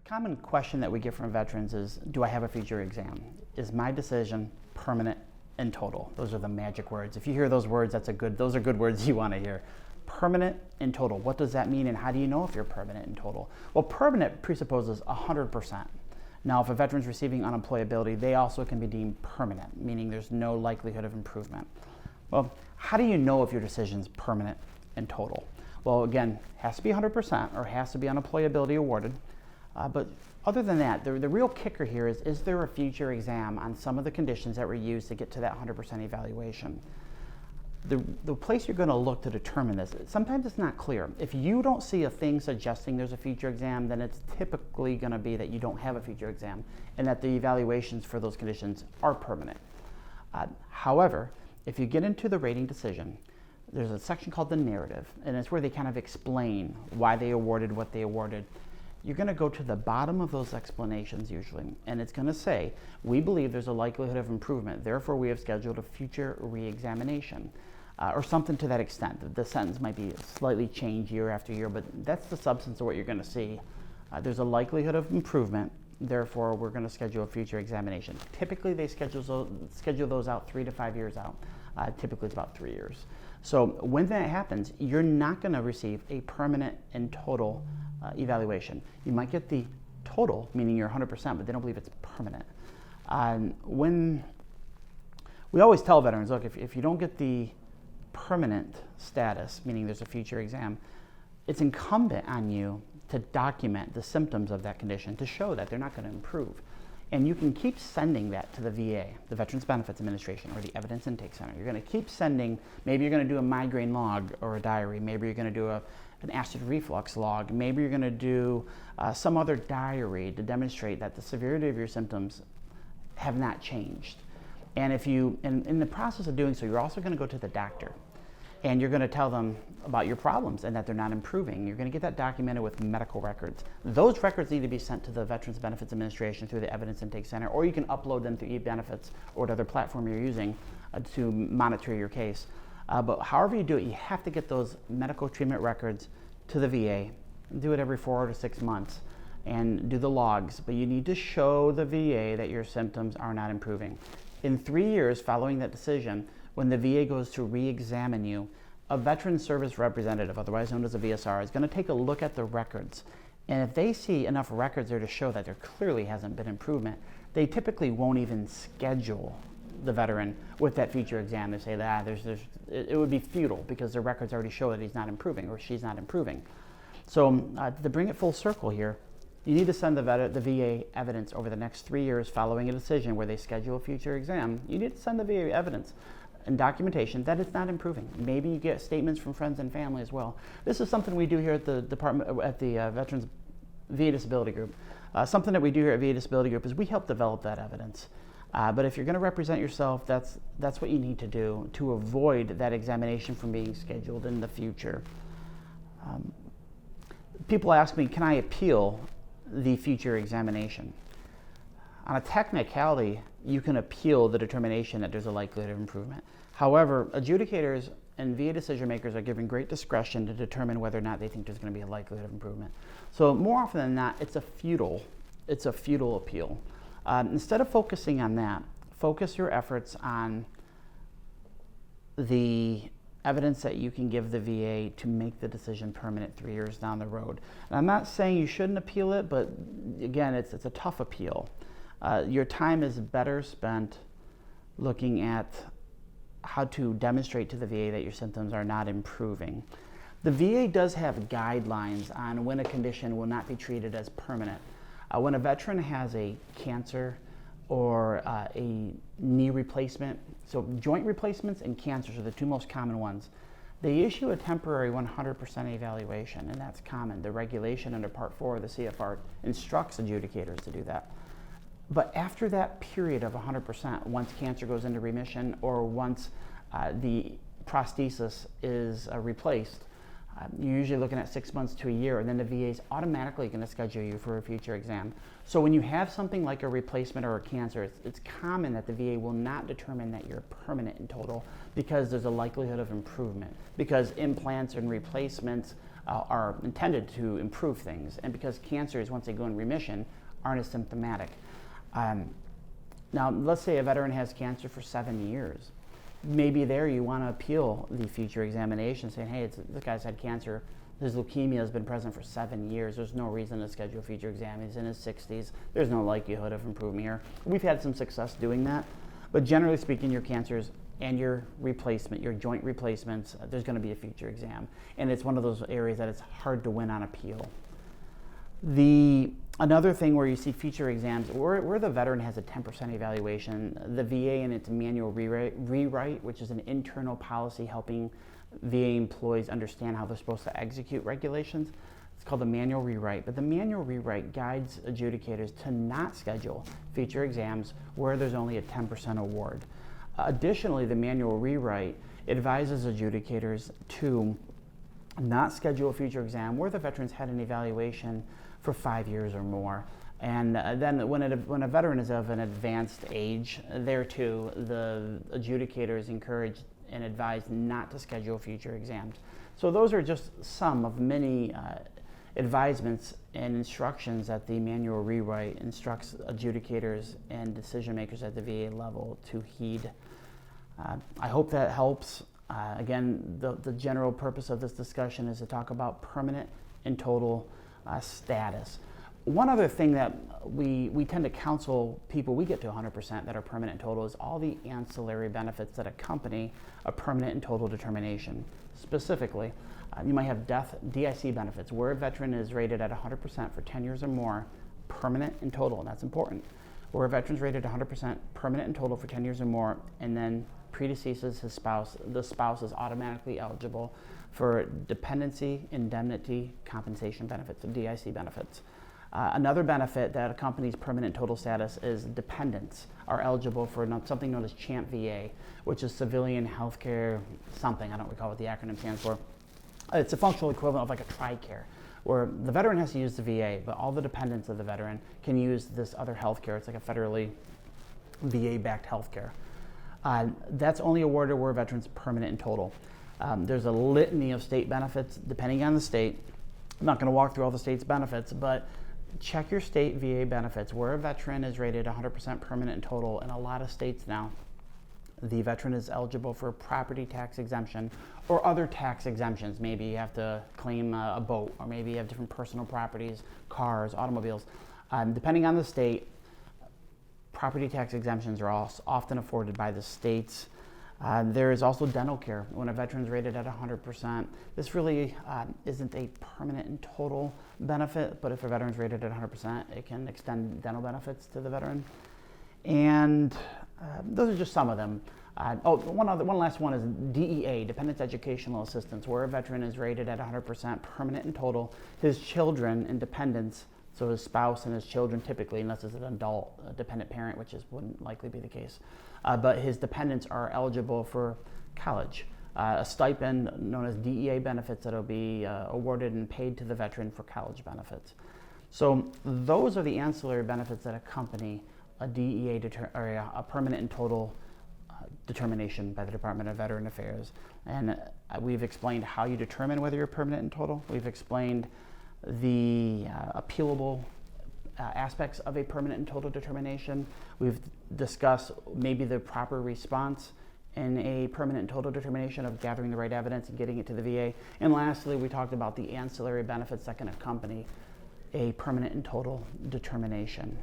Common question that we get from veterans is, do I have a future exam? Is my decision permanent and total? Those are the magic words. If you hear those words, those are good words you want to hear. Permanent and total. What does that mean, and how do you know if you're permanent and total? Well, permanent presupposes 100%. Now, if a veteran's receiving unemployability, they also can be deemed permanent, meaning there's no likelihood of improvement. Well, how do you know if your decision's permanent and total? Well, again, has to be 100% or has to be unemployability awarded. But other than that, the real kicker here is there a future exam on some of the conditions that were used to get to that 100% evaluation? The place you're going to look to determine this, sometimes it's not clear. If you don't see a thing suggesting there's a future exam, then it's typically going to be that you don't have a future exam and that the evaluations for those conditions are permanent. However, if you get into the rating decision, there's a section called the narrative, and it's where they kind of explain why they awarded what they awarded. You're going to go to the bottom of those explanations usually, and it's going to say, we believe there's a likelihood of improvement, therefore we have scheduled a future re-examination, or something to that extent. The sentence might be slightly changed year after year, but that's the substance of what you're going to see. There's a likelihood of improvement, therefore we're going to schedule a future examination. Typically they schedule those out 3 to 5 years out. Typically it's about 3 years. So when that happens, you're not going to receive a permanent and total evaluation. You might get the total, meaning you're 100%, but they don't believe it's permanent. When we always tell veterans, look, if you don't get the permanent status, meaning there's a future exam, it's incumbent on you to document the symptoms of that condition to show that they're not going to improve. And you can keep sending that to the VA, the Veterans Benefits Administration, or the Evidence Intake Center. You're going to keep sending, maybe you're going to do a migraine log or a diary, maybe you're going to do an acid reflux log, maybe you're going to do some other diary to demonstrate that the severity of your symptoms have not changed. And if you, in the process of doing so, you're also going to go to the doctor and you're going to tell them about your problems and that they're not improving. You're going to get that documented with medical records. Those records need to be sent to the Veterans Benefits Administration through the Evidence Intake Center, or you can upload them through eBenefits or whatever platform you're using to monitor your case. But however you do it, you have to get those medical treatment records to the VA. Do it every 4 to 6 months and do the logs, but you need to show the VA that your symptoms are not improving. In 3 years following that decision, when the VA goes to re-examine you, a Veteran Service Representative, otherwise known as a VSR, is going to take a look at the records. And if they see enough records there to show that there clearly hasn't been improvement, they typically won't even schedule the veteran with that future exam. They say that it would be futile because the records already show that he's not improving or she's not improving. So to bring it full circle here, you need to send the VA evidence over the next 3 years following a decision where they schedule a future exam. You need to send the VA evidence and documentation that it's not improving. Maybe you get statements from friends and family as well. This is something we do here at the Veterans VA Disability Group. Something that we do here at VA Disability Group is we help develop that evidence. But if you're going to represent yourself, that's what you need to do to avoid that examination from being scheduled in the future. People ask me, can I appeal the future examination? On a technicality, you can appeal the determination that there's a likelihood of improvement. However, adjudicators and VA decision makers are given great discretion to determine whether or not they think there's going to be a likelihood of improvement. So more often than not, it's a futile appeal. Instead of focusing on that, focus your efforts on the evidence that you can give the VA to make the decision permanent 3 years down the road. And I'm not saying you shouldn't appeal it, but again, it's a tough appeal. Your time is better spent looking at how to demonstrate to the VA that your symptoms are not improving. The VA does have guidelines on when a condition will not be treated as permanent. When a veteran has a cancer or a knee replacement, so joint replacements and cancers are the two most common ones, they issue a temporary 100% evaluation, and that's common. The regulation under Part 4 of the CFR instructs adjudicators to do that. But after that period of 100%, once cancer goes into remission or once the prosthesis is replaced, you're usually looking at 6 months to a year, and then the VA is automatically going to schedule you for a future exam. So when you have something like a replacement or a cancer, it's common that the VA will not determine that you're permanent in total because there's a likelihood of improvement, because implants and replacements are intended to improve things, and because cancers, once they go in remission, aren't as symptomatic. Now, let's say a veteran has cancer for 7 years. Maybe there you want to appeal the future examination, saying, hey, this guy's had cancer, his leukemia has been present for 7 years, there's no reason to schedule a future exam, he's in his 60s, there's no likelihood of improvement here. We've had some success doing that, but generally speaking, your cancers and your replacement, your joint replacements, there's going to be a future exam. And it's one of those areas that it's hard to win on appeal. Another thing where you see future exams, where the veteran has a 10% evaluation, the VA in its manual rewrite, which is an internal policy helping VA employees understand how they're supposed to execute regulations. It's called the manual rewrite, but the manual rewrite guides adjudicators to not schedule future exams where there's only a 10% award. Additionally, the manual rewrite advises adjudicators to not schedule a future exam where the veteran's had an evaluation for 5 years or more. And then when a veteran is of an advanced age, there too, the adjudicators encourage and advise not to schedule future exams. So those are just some of many advisements and instructions that the manual rewrite instructs adjudicators and decision makers at the VA level to heed. I hope that helps. Again, the general purpose of this discussion is to talk about permanent and total status. One other thing that we tend to counsel people, we get to 100% that are permanent and total, is all the ancillary benefits that accompany a permanent and total determination. Specifically, you might have death DIC benefits, where a veteran is rated at 100% for 10 years or more, permanent and total, and that's important. Where a veteran's rated 100% permanent and total for 10 years or more, and then predeceases his spouse, the spouse is automatically eligible for dependency, indemnity, compensation benefits, and DIC benefits. Another benefit that accompanies permanent total status is dependents are eligible for something known as CHAMP VA, which is Civilian Healthcare something, I don't recall what the acronym stands for. It's a functional equivalent of like a TRICARE, where the veteran has to use the VA, but all the dependents of the veteran can use this other healthcare. It's like a federally VA-backed healthcare. That's only awarded where a veteran's permanent and total. There's a litany of state benefits depending on the state. I'm not going to walk through all the state's benefits, but check your state VA benefits. Where a veteran is rated 100% permanent and total, in a lot of states now, the veteran is eligible for property tax exemption or other tax exemptions. Maybe you have to claim a boat, or maybe you have different personal properties, cars, automobiles. Depending on the state, property tax exemptions are often afforded by the states. There is also dental care. When a veteran is rated at 100%, this really isn't a permanent and total benefit, but if a veteran is rated at 100%, it can extend dental benefits to the veteran. And those are just some of them. One last one is DEA, Dependents Educational Assistance, where a veteran is rated at 100% permanent and total. His children and dependents, so his spouse and his children typically, unless it's an adult dependent parent, which wouldn't likely be the case, but his dependents are eligible for college. A stipend known as DEA benefits that will be awarded and paid to the veteran for college benefits. So those are the ancillary benefits that accompany a DEA or a permanent and total determination by the Department of Veteran Affairs. And we've explained how you determine whether you're permanent and total. We've explained the appealable aspects of a permanent and total determination. We've discussed maybe the proper response in a permanent and total determination of gathering the right evidence and getting it to the VA. And lastly, we talked about the ancillary benefits that can accompany a permanent and total determination.